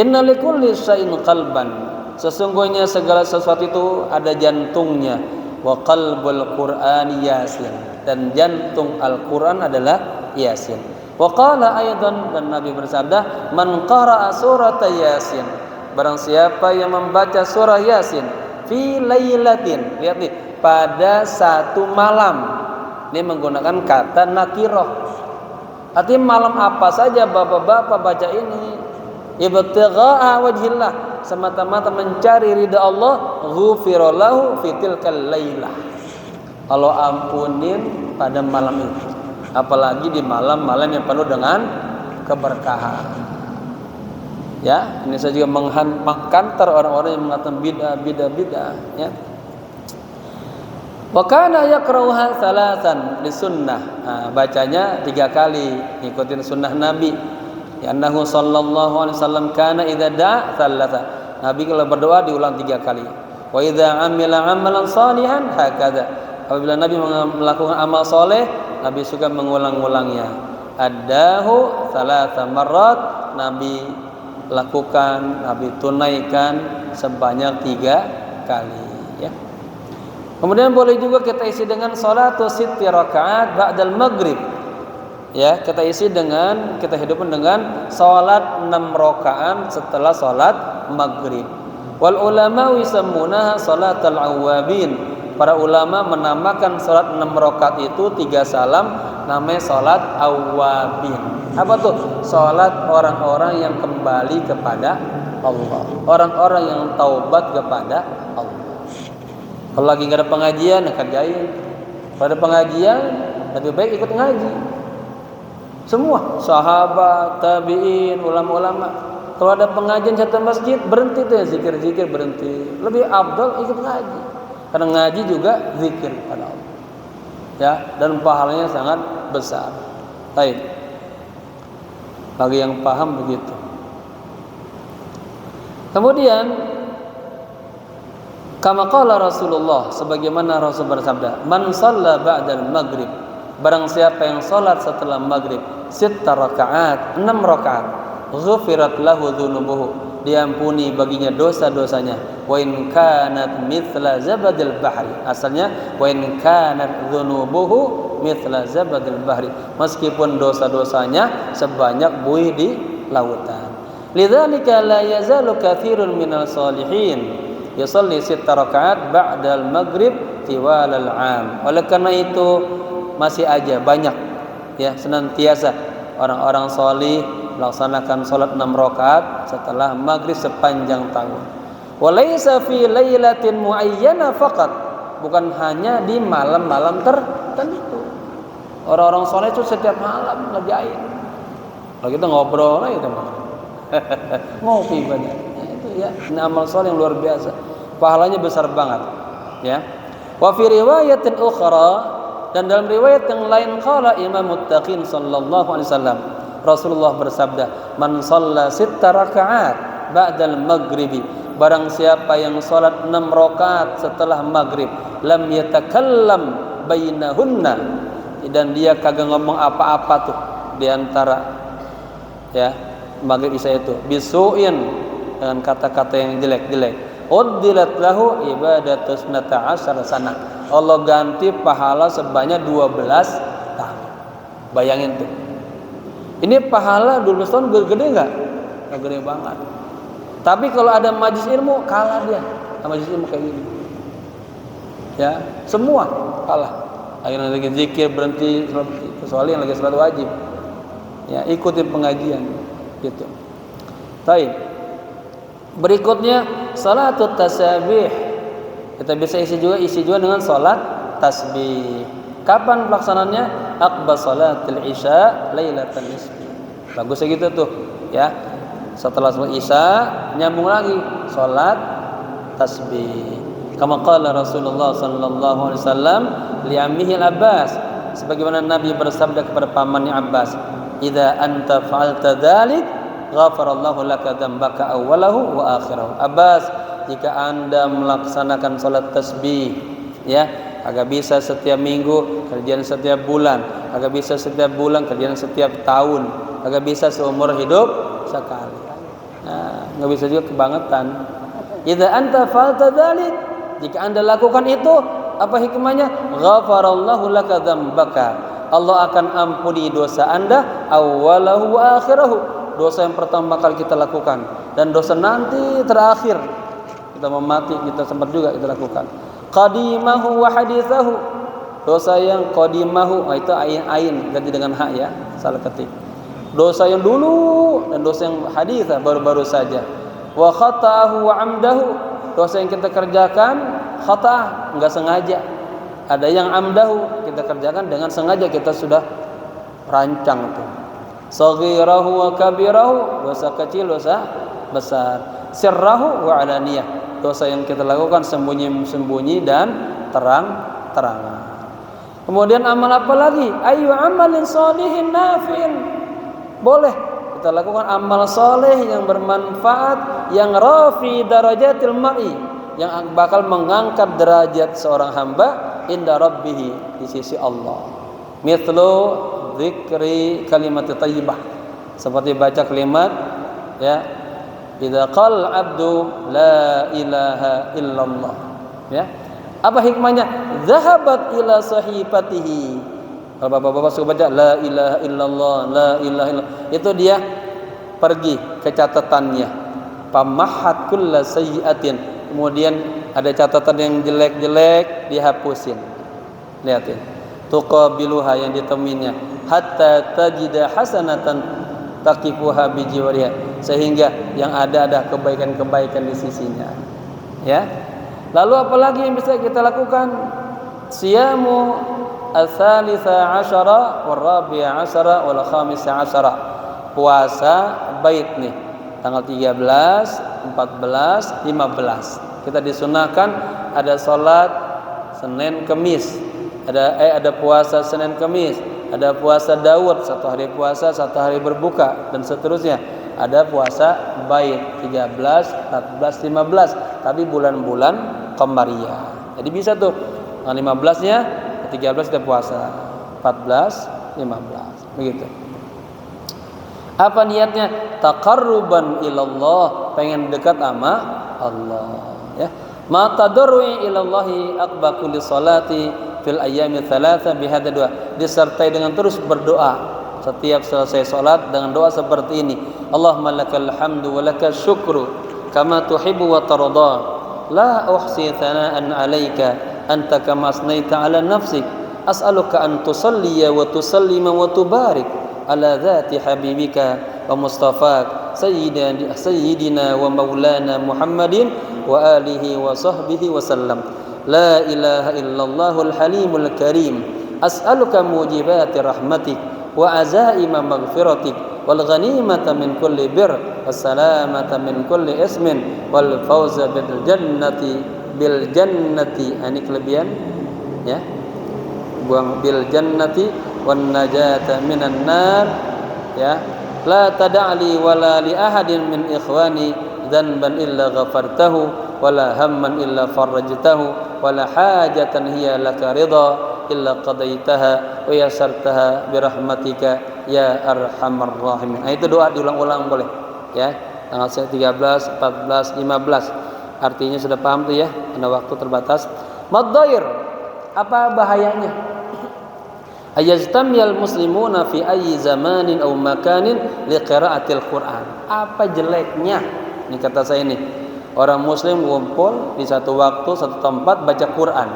Inna likulli syai'in qalban, sesungguhnya segala sesuatu itu ada jantungnya. Wa qalbul Qur'ani Yasin, dan jantung Al-Qur'an adalah Yasin. Wa qala aidan, dan Nabi bersabda, man qara'a surat Yasin, barang siapa yang membaca surah Yasin fi lailatin, lihat nih, pada satu malam. Ini menggunakan kata nakirah, artinya malam apa saja bapak-bapak baca ini, ibtigha'a wajhillah, semata-mata mencari ridha Allah, ghufira lahu fi tilkal lailah, Allah ampunin pada malam itu, apalagi di malam-malam yang penuh dengan keberkahan. Ya, ini saya juga mengkantar orang-orang yang mengatakan bid'ah ya. Wa kana yaqra'uha thalathan li sunnah. Nah, bacanya 3 kali, ngikutin sunnah Nabi. Ya, annahu sallallahu alaihi wasallam kana idza da'a thalatha. Nabi kalau berdoa diulang 3 kali. Wa idza amila amalan salihan hakadha. Apabila Nabi melakukan amal soleh, Nabi suka mengulang-ulangnya. Addahu thalatha marrat, Nabi lakukan, Nabi tunaikan sebanyak 3 kali ya. Kemudian boleh juga kita isi dengan salatu sitti rakaat ba'dal maghrib. Ya, kita isi dengan, kita hidupkan dengan salat 6 rakaat setelah salat maghrib. Wal ulama yusammunaha salatul awwabin. Para ulama menamakan salat 6 rakaat itu 3 salam namanya salat awwabin. Apa tuh? Salat orang-orang yang kembali kepada Allah, orang-orang yang taubat kepada Allah. Kalau lagi nggak ada pengajian, kerjain. Kalau ada pengajian, lebih baik ikut ngaji. Semua sahabat, tabi'in, ulama-ulama. Kalau ada pengajian satu masjid, berhenti tuh ya, zikir-zikir berhenti. Lebih afdal ikut ngaji. Karena ngaji juga zikir pada Allah. Ya, dan pahalanya sangat besar. Baik. Bagi yang paham begitu. Kemudian kama qala Rasulullah, sebagaimana Rasul bersabda, man shalla ba'dal maghrib, barang siapa yang salat setelah maghrib 6 rakaat, 6 rakaat, ghufirat lahu dzunubuhu, diampuni baginya dosa-dosanya. Wa in kanat mithla zabadil bahri, asalnya wa in kanat dzunubuhu mithla zabadil bahri, meskipun dosa-dosanya sebanyak buih di lautan. Lidzalika la yazalu katsirun minal salihin yusalli 6 rakaat ba'dal maghrib tiwalal 'am. Oleh karena itu masih aja banyak ya, senantiasa orang-orang solih melaksanakan sholat 6 rakaat setelah maghrib sepanjang tahun. Walaysa fi lailatin muayyana faqat, bukan hanya di malam-malam tertentu. Orang-orang soleh itu setiap malam ngerjain. Kalau kita ngobrol aja teman, ngopi banyak. Ya, itu ya, ini amal soleh yang luar biasa, pahalanya besar banget. Ya. Wa fi riwayatin ukhra, dan dalam riwayat yang lain qala Imam Muttaqin sallallahu alaihi wasallam, Rasulullah bersabda, man shalla 6 rakaat ba'dal maghribi, barang siapa yang salat 6 rakaat setelah maghrib, lam yatakallam bainahunna, dan dia kagak ngomong apa-apa tuh di antara ya maghrib isya itu, bisu'in, dengan kata-kata yang jelek-jelek, uddilat lahu ibadatus 12 sana, Allah ganti pahala sebanyak 12 tahun. Bayangin tuh, ini pahala 12 tahun gede nggak? Nggak gede banget. Tapi kalau ada majlis ilmu, kalah dia sama majlis ilmu kayak gini. Ya, semua kalah. Akhirnya lagi zikir berhenti, kecuali yang lagi salat wajib. Ya, ikuti pengajian gitu. Baik. Berikutnya salatut tasbih. Kita bisa isi juga dengan salat tasbih. Kapan pelaksanaannya? Aqba salatil isya lailatan nisfi. Bagusnya gitu tuh, ya. Setelah salat isya nyambung lagi salat tasbih. Kama qala Rasulullah sallallahu alaihi wasallam li ammihi al-Abbas, sebagaimana Nabi bersabda kepada pamannya Abbas, "Idza anta fa'alta dzalik, ghafarallahu laka dzambaka awwalahu wa akhirahu." Abbas, jika Anda melaksanakan salat tasbih, ya, agak bisa setiap minggu, kerjaan setiap bulan, agak bisa setiap bulan, kerjaan setiap tahun, agak bisa seumur hidup sekali. Nah, nggak bisa juga kebangetan. Idza anta fa'alta dzalik, jika Anda lakukan itu, apa hikmahnya? Ghafarallahu laka dzambaka, Allah akan ampuni dosa Anda, awwalahu wa akhirahu, dosa yang pertama kali kita lakukan, dan dosa nanti terakhir kita mau mati kita sempat juga kita lakukan. Qadimahu wa hadithahu, dosa yang qadimahu, itu ain ganti dengan ha, ya, salah ketik. Dosa yang dulu dan dosa yang haditha, baru-baru saja. Wa khata'ahu wa amdahu, dosa yang kita kerjakan khata', enggak sengaja. Ada yang amdahu, kita kerjakan dengan sengaja, kita sudah rancang tuh. Saghirahu wa kabirahu, dosa kecil, dosa besar. Sirrahu wa alaniyah, dosa yang kita lakukan sembunyi-sembunyi dan terang-terangan. Kemudian amal apa lagi? Ayu amalin sholihin nafi'in, boleh kita lakukan amal soleh yang bermanfaat, yang rafi darajatil mar'i, yang bakal mengangkat derajat seorang hamba inda rabbih, di sisi Allah. Mithlu dzikri kalimat thayyibah, seperti baca kalimat, ya, idza qal abdu la ilaha illallah, ya. Apa hikmahnya? Zahabat ila sahifatihi. Kalau bapak-bapak suka baca la ilaha illallah, la ilaha illallah, itu dia pergi ke catatannya. Pamahat kulla sayyi'atin, kemudian ada catatan yang jelek-jelek dihapusin. Lihatin. Tuqabiluha, yang ditemuinya, hatta tajida hasanatan taqifuha bijiwariha, sehingga yang ada kebaikan-kebaikan di sisinya. Ya. Lalu apalagi yang bisa kita lakukan? Siyamu al-thalitha asyara wal-rabi'a asyara wal-khamisah asyara, puasa bait nih, tanggal 13, 14, 15. Kita disunahkan ada salat Senin Kemis, ada puasa Senin Kemis, ada puasa Daud, 1 hari puasa, 1 hari berbuka, dan seterusnya. Ada puasa bait 13, 14, 15, tapi bulan-bulan qamariyah. Jadi bisa tuh, tanggal 15-nya, 13 kita puasa, 14, 15, begitu. Apa niatnya? Taqarruban ilallah, pengen dekat sama Allah, ya. Ma tadarrui ilallahi aqba kulli salati fil ayyami thalatha bihadza doa, disertai dengan terus berdoa setiap selesai salat dengan doa seperti ini. Allahumma lakal hamdu wa lakal syukru kama tuhibbu wa tarda, la uhsi thana'an 'alaika anta kama asnaita 'ala nafsik, as'aluka an tusalliya wa tusallima wa tubarik ala dhati habibika wa mustafak sayyidina wa maulana Muhammadin wa alihi wa sahbihi wa sallam. La ilaha illallahul halimul karim, as'aluka mujibati rahmatik wa azaima maghfiratik wal ghanimata min kulli bir was salamata min kulli ismin wal fawza bil jannati ini kelebihan ya, buang bil jannati wan najata minan nar ya. La tada'li wala li ahadin min ikhwani dhanban illa ghafartahu wala hamman illa farajtahu wala hajatan hiya laka ridha illa qadaitaha wa yasartaha birahmatika ya arhamar rahimin. Itu doa diulang-ulang boleh ya, tanggal 13, 14, 15. Artinya sudah paham tuh ya, karena waktu terbatas. Maddair, apa bahayanya? Ayajtamiyal muslimuna fi ayyi zamanin aw makanin liqiraatil Qur'an. Apa jeleknya? Ini kata saya ini. Orang muslim kumpul di satu waktu, satu tempat baca Quran.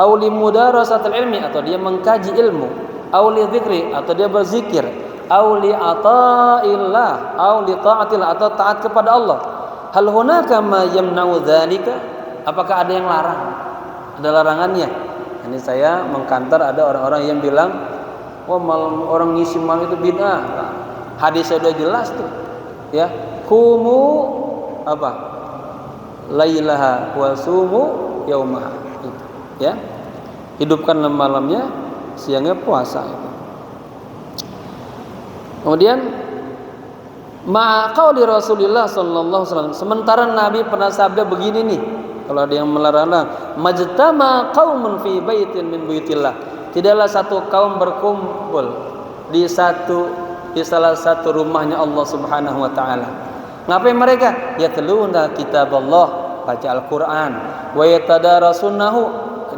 Aw li mudarasatil ilmi, atau dia mengkaji ilmu. Aw li dzikri, atau dia berzikir. Aw li ata'illah, aw li ta'atillah, atau taat kepada Allah. Hal hunaka ma yamna'u dzalika? Apakah ada yang larang? Ada larangannya? Ini saya mengkantar ada orang-orang yang bilang, oh malam orang ngisi malam itu bid'ah. Hadisnya sudah jelas tuh. Ya, kumu apa? Lailaha wa sumu yaumaha. Ya. Hidupkanlah malamnya, siangnya puasa. Kemudian ma'aqauli Rasulullah sallallahu alaihi wasallam. Sementara Nabi pernah sabda begini nih. Kalau ada yang melarang, majtama qaumun fi baitin min buyutillah. Tidaklah satu kaum berkumpul di salah satu rumahnya Allah Subhanahu wa taala. Ngapain mereka? Yatluna kitaballah, baca Al-Qur'an, wa yatadarasunahu,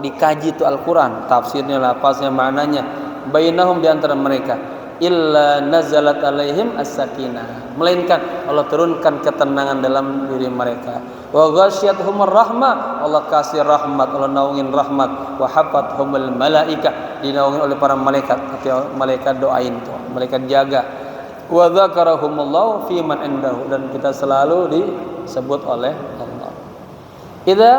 dikaji itu Al-Qur'an, tafsirnya, lafaznya, maknanya, bainahum di antara mereka. Illa nazalat alaihim as-sakinah, melainkan Allah turunkan ketenangan dalam diri mereka. Wa ghasyiyatuhumur rahmah, Allah kasih rahmat, Allah naungin rahmat. Wa hafathumul malaika, dinaungin oleh para malaikat. Malaikat doain tuh, malaikat jaga. Wa dzakarahumullahu fi man indahu, dan kita selalu disebut oleh Allah. Idza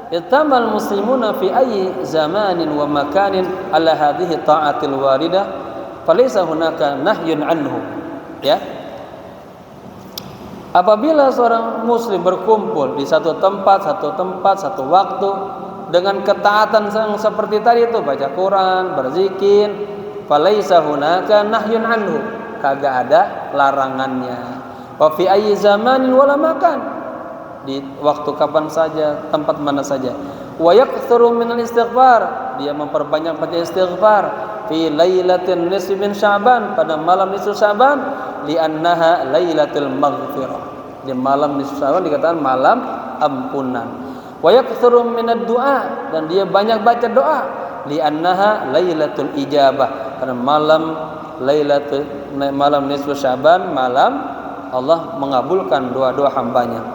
ittamal muslimuna fi ayyi zamanin wa makanin ala hadhihi ta'atil waridah falaysa hunaka nahyun anhu ya. Apabila seorang muslim berkumpul di satu tempat, satu waktu dengan ketaatan yang seperti tadi itu, baca Quran, berzikir, falaysa hunaka nahyun anhu, kagak ada larangannya. Wa fi ayyi zamanin wala makan, di waktu kapan saja, tempat mana saja. Wa yaktsuru minal istighfar, dia memperbanyak baca istighfar. Fi lailatin nisfi min Sya'ban, pada malam nisfu Sya'ban, li'annaha lailatul maghfirah, di malam nisfu Sya'ban dikatakan malam ampunan. Wa yaktsuru minad du'a, dan dia banyak baca doa, li'annaha lailatul ijabah, karena malam nisfu Sya'ban malam Allah mengabulkan doa-doa hambanya.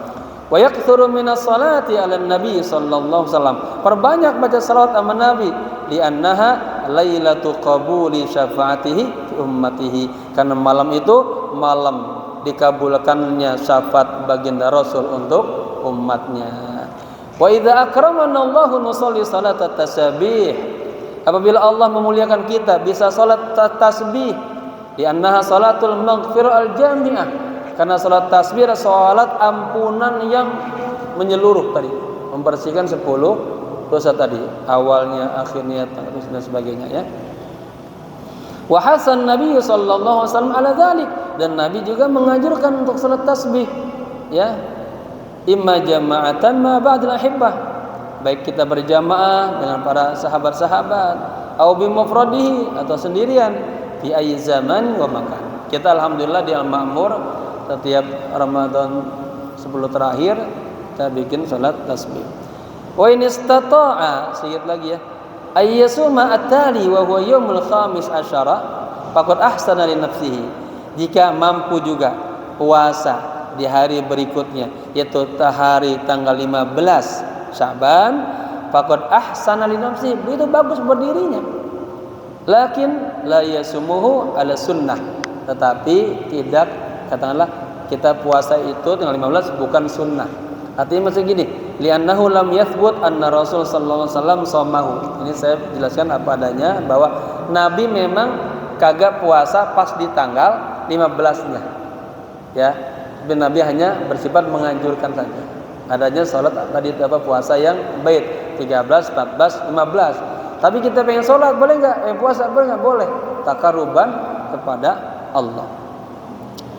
Wa yaktsuru minas salati 'alan nabi sallallahu alaihi wasallam, perbanyak baca salat sama Nabi, li'annaha lailatu qabuli syafaatihi fi ummatihi, karena malam itu malam dikabulkannya syafaat baginda Rasul untuk umatnya. Wa idza akramana Allahu nusalli salat tasbih, apabila Allah memuliakan kita bisa salat tasbih, li'annaha salatul maghfirah al-jami'ah, karena salat tasbih salat ampunan yang menyeluruh tadi, membersihkan 10 dosa tadi, awalnya, akhirnya, dan sebagainya ya. Wa hasan Nabi sallallahu alaihi wasallam ala dzalik, dan Nabi juga menganjurkan untuk salat tasbih ya, imma jama'atan ma ba'dal ahibbah, baik kita berjamaah dengan para sahabat-sahabat, au bi mufradihi, atau sendirian, fi ayyi zaman wa makan. Kita alhamdulillah di Al-Ma'mur setiap Ramadan 10 terakhir kita bikin salat tasbih. Wa in istata'a, sedikit lagi ya, ayyasuma at-tali wa huwa yaumul khamis asyara faqad ahsana li nafsihi, jika mampu juga puasa di hari berikutnya, yaitu hari tanggal 15 Sya'ban, faqad ahsana li nafsi, itu bagus buat dirinya. Lakin la yasumuhu ala sunnah, tetapi tidak, katakanlah kita puasa itu tanggal 15 bukan sunnah. Artinya maksud gini, li'annahu lam yathbut anna Rasul sallallahu alaihi wasallam shamahu. Ini saya jelaskan apa adanya, bahwa Nabi memang kagak puasa pas di tanggal 15-nya. Ya, tapi Nabi hanya bersifat menganjurkan saja. Adanya salat tadi puasa yang bait 13, 14, 15. Tapi kita pengen salat boleh enggak? Puasa boleh enggak? Boleh. Taqarruban kepada Allah.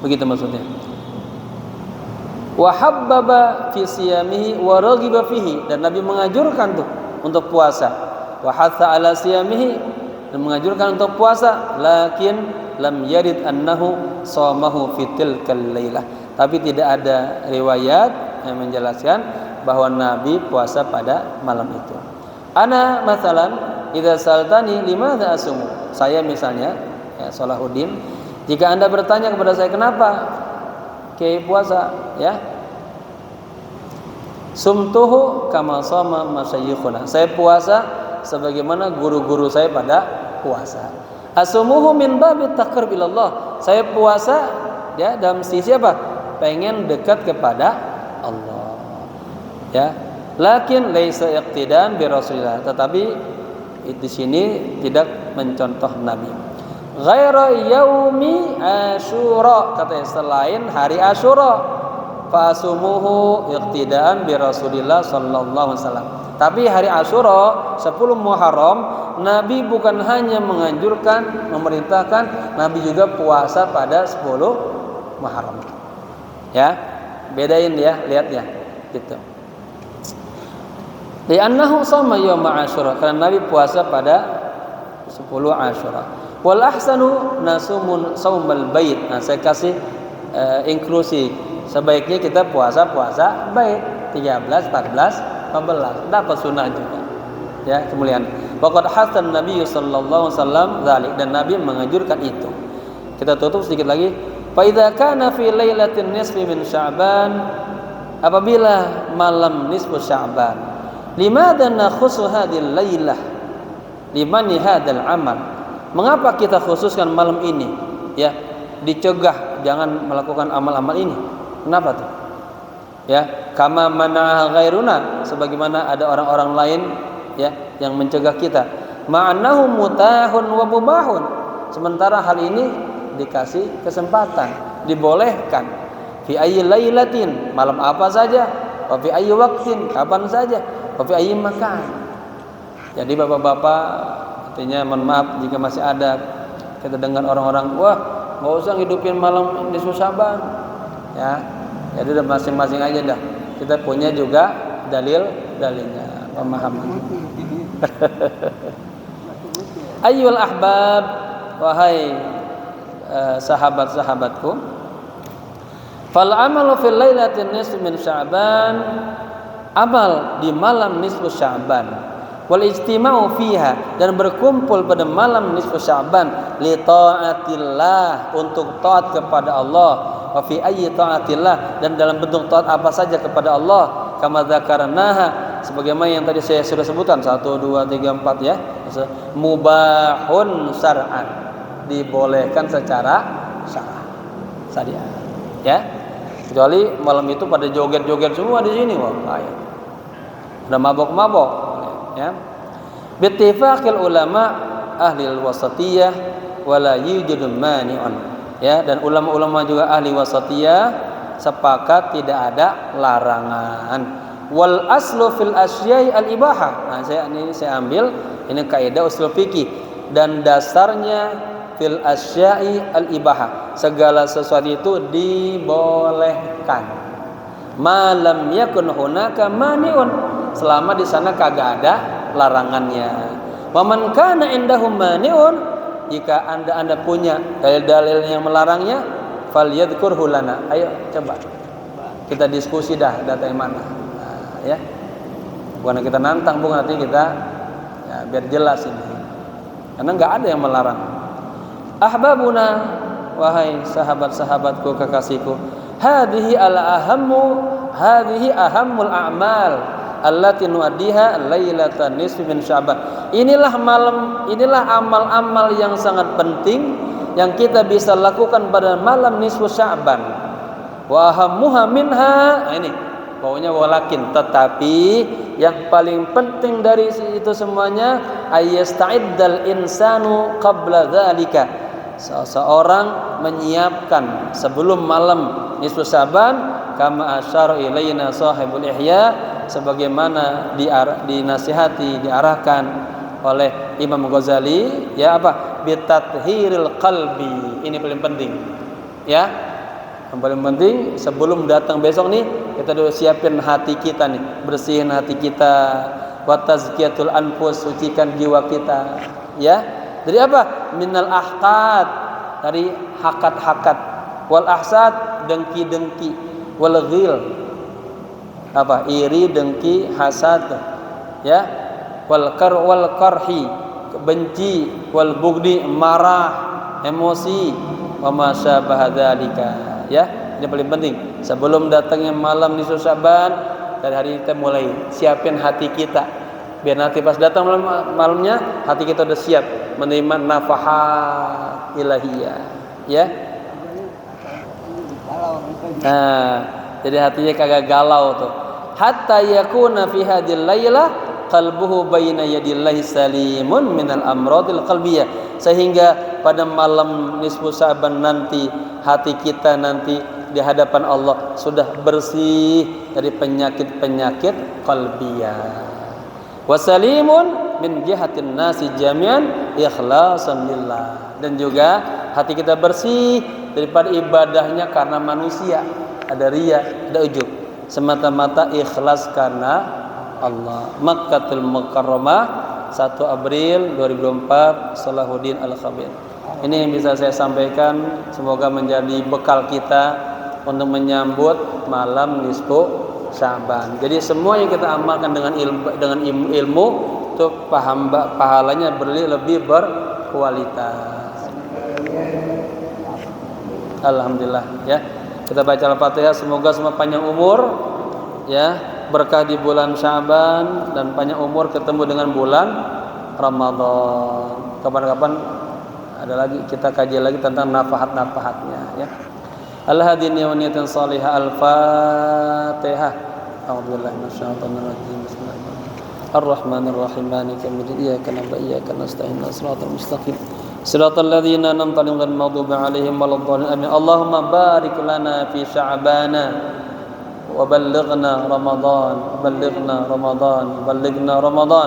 Begitu maksudnya. Wa habbaba fi siyamihi wa raghiba fihi, dan Nabi menganjurkan tuh untuk puasa. Wa hatha ala siyamihi, dan menganjurkan untuk puasa, lakin lam yarid annahu shamahu fi tilkal lailah. Tapi tidak ada riwayat yang menjelaskan bahwa Nabi puasa pada malam itu. Ana masalan idza saltani limadza asumu. Saya misalnya, ya Salahuddin, jika Anda bertanya kepada saya kenapa Kiai puasa, ya, sumtuhu kama shama masyayikhuna. Saya puasa sebagaimana guru-guru saya pada puasa. Asumuhu min babit taqarrub ilallah. Saya puasa ya dalam sisi apa? Pengen dekat kepada Allah. Ya. Lakin laisa iqtidan bi Rasulillah. Tetapi di sini tidak mencontoh Nabi. Ghaira yaumi Asyura, katanya selain hari Asyura, fa asumuhu iqtidaan bi Rasulillah sallallahu alaihi wasallam. Tapi hari Asyura 10 Muharram, Nabi bukan hanya menganjurkan, memerintahkan, Nabi juga puasa pada 10 Muharram. Ya, bedain ya, lihat ya, gitu. Li'annahu shoma yaum Asyura, karena Nabi puasa pada 10 Asyura. Wal ahsanu nasumun saumal bait. Nah, saya kasih inklusi. Sebaiknya kita puasa bait 13, 14, 15. Dapat sunnah juga. Ya, kemuliaan. Waqad hasan Nabi sallallahu alaihi wasallam dzalik, dan Nabi menganjurkan itu. Kita tutup sedikit lagi. Fa idza kana fi lailatin nisfi min Sya'ban, apabila malam nisfu Sya'ban, limadza nakhussu hadhil lailah liman hadzal amal. Mengapa kita khususkan malam ini? Ya, dicegah jangan melakukan amal-amal ini. Kenapa tuh? Ya, kama mana ghairuna, sebagaimana ada orang-orang lain ya yang mencegah kita. Ma'anahu mutahun wa mubahun. Sementara hal ini dikasih kesempatan, dibolehkan. Fi ayyi lailatin, malam apa saja, wa fi ayyi waqtin, kapan saja, wa fi ayyi makan. Jadi bapak-bapak, artinya mohon maaf jika masih ada kita dengar orang-orang, wah nggak usah ngidupin malam nisfu Sya'ban, ya, jadi udah masing-masing aja dah. Kita punya juga dalilnya, pemahaman. Ayyul ahbab, wahai sahabat-sahabatku, fal amalu fil lailatin nisfi min Sya'ban, amal di malam nisfu Sya'ban, wal ijtima'u fiha, dan berkumpul pada malam nisfu Sya'ban, li ta'atillah, untuk taat kepada Allah, wa fi ayyi ta'atillah, dan dalam bentuk taat apa saja kepada Allah, kama dzakarnaha, sebagaimana yang tadi saya sudah sebutkan 1 2 3 4 ya, mubahun syar'an, dibolehkan secara syariah. Ya. Kecuali malam itu pada joget-joget semua di sini, wah, ya. Ada mabok-mabok. Ya, bittifaqil ulama ahli wasatiyah wala yujadu mani'un. Ya, dan ulama-ulama juga ahli wasatiyah sepakat tidak ada larangan. Wal aslu fil asya'i al ibahah. Nah, saya ambil ini kaidah usul fikih, dan dasarnya fil asya'i al ibahah, segala sesuatu itu dibolehkan. Malam yakun hunaka mani'un, selama di sana kagak ada larangannya. Wa man kana indahum mani'un, jika anda punya dalil-dalil yang melarangnya, falyadhkurhu lana. Ayo coba kita diskusi dah, data yang mana. Nah, ya. Bukan kita nantang, bukan, nanti kita ya, biar jelas ini. Karena enggak ada yang melarang. Ahbabuna, wahai sahabat-sahabatku, kekasihku, hadhihi ahammul a'mal allati nuaddiha lailatan nisfi min Sya'ban. Inilah amal-amal yang sangat penting yang kita bisa lakukan pada malam nisfu Sya'ban. Wa ahammuha minha, ini pokoknya walakin, tetapi yang paling penting dari itu semuanya ayyasta'iddal insanu qabla dzalika. Seseorang menyiapkan sebelum malam nisfu Sya'ban, kama asyara ilaina sahibul ihya, sebagaimana dinasihati, diarahkan oleh Imam Ghazali, ya apa? Bitathhiril qalbi. Ini paling penting. Ya. Yang paling penting sebelum datang besok nih, kita dulu siapin hati kita nih, bersihin hati kita, wa tazkiyatul anfus, sucikan jiwa kita, ya. Dari apa? Minal ahqad, dari hakat-hakat, wal ahsad, dengki-dengki, wal ghil, apa? Iri, dengki, hasad, ya. Wal karhi, benci, wal bugdi, marah, emosi, wa ma syabaha dzalika. Ya, ini paling penting. Sebelum datangnya malam nisfu Sya'ban, dari hari ini kita mulai siapin hati kita, biar nanti pas datang malamnya hati kita udah siap menerima nafahat ilahiyah. Ya. Nah, jadi hatinya kagak galau tuh. Hatta yakuna fi hadhil lailah qalbuhu baina yadillahi salimun minal amradil qalbiyah, sehingga pada malam nisfu Sya'ban nanti hati kita nanti di hadapan Allah sudah bersih dari penyakit-penyakit qalbiyah. Wasalimun min jihatin nasi jami'an ikhlasan lillah, dan juga hati kita bersih daripada ibadahnya karena manusia, ada riya, ada ujub, semata-mata ikhlas karena Allah. Makkatul Mukarramah, 1 April 2004, Salahuddin Al-Khabir. Ini yang bisa saya sampaikan, semoga menjadi bekal kita untuk menyambut malam nisfu Sya'ban. Jadi semua yang kita amalkan dengan ilmu itu pahalanya lebih berkualitas. Alhamdulillah, ya. Kita baca Al-Fatihah, semoga semua panjang umur, ya, berkah di bulan Sya'ban, dan panjang umur ketemu dengan bulan Ramadan. Kapan-kapan ada lagi, kita kaji lagi tentang nafahat-nafahatnya, ya. Al-hadini wa niyatin salihah. Al-Fatihah. A'udzubillahi minasyaitonir rajim. Bismillahirrahmanirrahim. Ar-Rahmanir-Rahim. Maliki yaumiddin. Iyyaka na'budu wa iyyaka nasta'in. Shiratal mustaqim. Shiratal ladzina an'amta 'alaihim ghairil maghdubi 'alaihim waladdallin. Amin. Allahumma barik lana fi Sya'bana wa ballighna Ramadan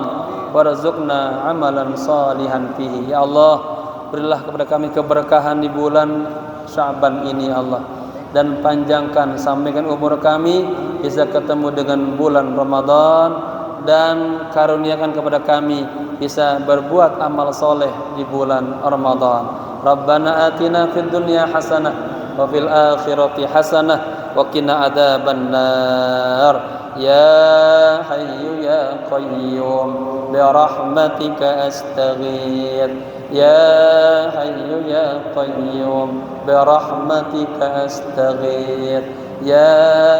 warzuqna amalan salihan fihi. Ya Allah, berilah kepada kami keberkahan di bulan Sya'ban ini, ya Allah, dan panjangkan, sampaikan umur kami bisa ketemu dengan bulan Ramadan, dan karuniakan kepada kami bisa berbuat amal soleh di bulan Ramadan. Rabbana atina fid dunya hasanah wa fil akhirati hasanah wa qina adzabannar. Ya hayyu ya qayyum bi rahmatika astaghith. Ya hayyu ya qayyum bi rahmatika astaghith. Ya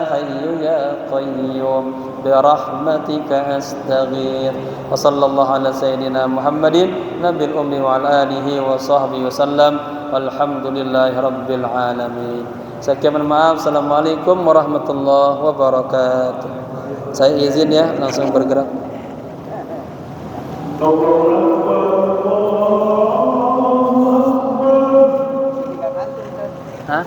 hayyu ya qayyum bi rahmatika astaghith. Wa sallallahu ala sayyidina Muhammadin nabil ummi wa ala alihi wa sahbihi wasallam. Walhamdulillahi rabbil alamin. Sekian, maaf. Assalamualaikum warahmatullahi wabarakatuh. Saya izin, ya, langsung bergerak. Hah?